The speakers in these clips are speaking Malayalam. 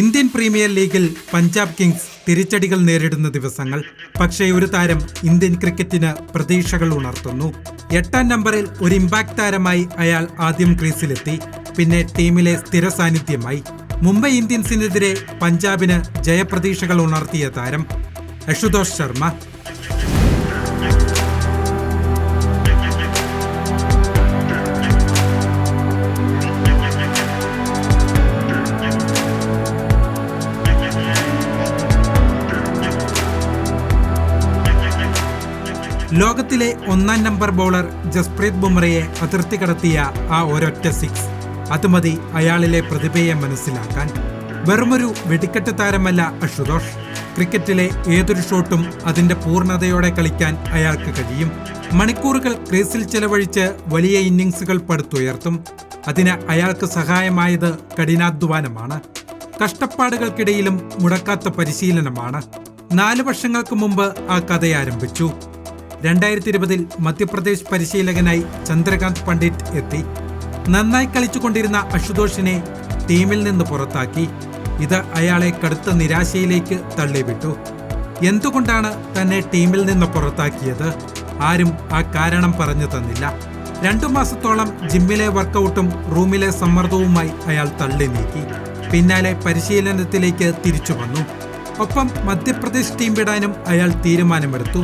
ഇന്ത്യൻ പ്രീമിയർ ലീഗിൽ പഞ്ചാബ് കിങ്സ് തിരിച്ചടികൾ നേരിടുന്ന ദിവസങ്ങൾ. പക്ഷേ ഒരു താരം ഇന്ത്യൻ ക്രിക്കറ്റിന് പ്രതീക്ഷകൾ ഉണർത്തുന്നു. 8-ാം നമ്പറിൽ ഒരു ഇമ്പാക്ട് താരമായി അയാൾ ആദ്യം ക്രീസിലെത്തി. പിന്നെ ടീമിലെ സ്ഥിര സാന്നിധ്യമായി. മുംബൈ ഇന്ത്യൻസിനെതിരെ പഞ്ചാബിന് ജയപ്രതീക്ഷകൾ ഉണർത്തിയ താരം അശുതോഷ് ശർമ്മ. ലോകത്തിലെ 1-ാം നമ്പർ ബൗളർ ജസ്പ്രീത് ബുംറയെ അതിർത്തി കടത്തിയ ആ ഒരൊറ്റ സിക്സ്, അത് മതി അയാളിലെ പ്രതിഭയെ മനസ്സിലാക്കാൻ. വെറുമൊരു വെടിക്കെട്ട് താരമല്ല അശുതോഷ്. ക്രിക്കറ്റിലെ ഏതൊരു ഷോട്ടും അതിന്റെ പൂർണ്ണതയോടെ കളിക്കാൻ അയാൾക്ക് കഴിയും. മണിക്കൂറുകൾ ക്രീസിൽ ചെലവഴിച്ച് വലിയ ഇന്നിംഗ്സുകൾ പടുത്തുയർത്തും. അതിന് അയാൾക്ക് സഹായമായത് കഠിനാധ്വാനമാണ്. കഷ്ടപ്പാടുകൾക്കിടയിലും മുടക്കാത്ത പരിശീലനമാണ്. 4 വർഷങ്ങൾക്ക് മുമ്പ് ആ കഥയാരംഭിച്ചു. 2020 മധ്യപ്രദേശ് പരിശീലകനായി ചന്ദ്രകാന്ത് പണ്ഡിറ്റ് എത്തി. നന്നായി കളിച്ചുകൊണ്ടിരുന്ന അശുതോഷിനെ ടീമിൽ നിന്ന് പുറത്താക്കി. ഇത് അയാളെ കടുത്ത നിരാശയിലേക്ക് തള്ളിവിട്ടു. എന്തുകൊണ്ടാണ് തന്നെ ടീമിൽ നിന്ന് പുറത്താക്കിയത്? ആരും ആ കാരണം പറഞ്ഞു തന്നില്ല. 2 മാസത്തോളം ജിമ്മിലെ വർക്കൗട്ടും റൂമിലെ സമ്മർദ്ദവുമായി അയാൾ തള്ളി നീക്കി. പിന്നാലെ പരിശീലനത്തിലേക്ക് തിരിച്ചു വന്നു. ഒപ്പം മധ്യപ്രദേശ് ടീം വിടാനും അയാൾ തീരുമാനമെടുത്തു.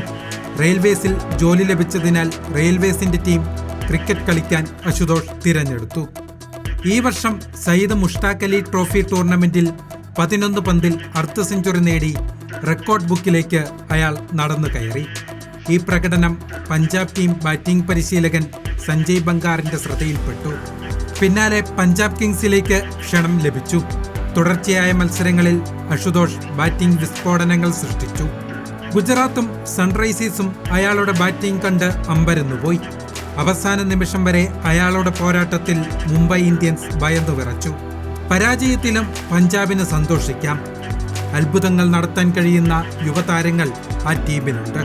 റെയിൽവേസിൽ ജോലി ലഭിച്ചതിനാൽ റെയിൽവേസിന്റെ ടീം ക്രിക്കറ്റ് കളിക്കാൻ അശുതോഷ് തിരഞ്ഞെടുത്തു. ഈ വർഷം സയ്യിദ് മുഷ്താഖ് അലി ട്രോഫി ടൂർണമെന്റിൽ 11 പന്തിൽ അർദ്ധ സെഞ്ചുറി നേടി റെക്കോർഡ് ബുക്കിലേക്ക് അയാൾ നടന്നു കയറി. ഈ പ്രകടനം പഞ്ചാബ് ടീം ബാറ്റിംഗ് പരിശീലകൻ സഞ്ജയ് ബംഗാറിന്റെ ശ്രദ്ധയിൽപ്പെട്ടു. പിന്നാലെ പഞ്ചാബ് കിങ്സിലേക്ക് ക്ഷണം ലഭിച്ചു. തുടർച്ചയായ മത്സരങ്ങളിൽ അശുതോഷ് ബാറ്റിംഗ് വിസ്ഫോടനങ്ങൾ സൃഷ്ടിച്ചു. ഗുജറാത്തും സൺറൈസേഴ്സും അയാളുടെ ബാറ്റിംഗ് കണ്ട് അമ്പരന്നുപോയി. അവസാന നിമിഷം വരെ അയാളുടെ പോരാട്ടത്തിൽ മുംബൈ ഇന്ത്യൻസ് ഭയന്നു വിറച്ചു. പരാജയത്തിലും പഞ്ചാബിന് സന്തോഷിക്കാം. അത്ഭുതങ്ങൾ നടത്താൻ കഴിയുന്ന യുവതാരങ്ങൾ ആ ടീമിലുണ്ട്.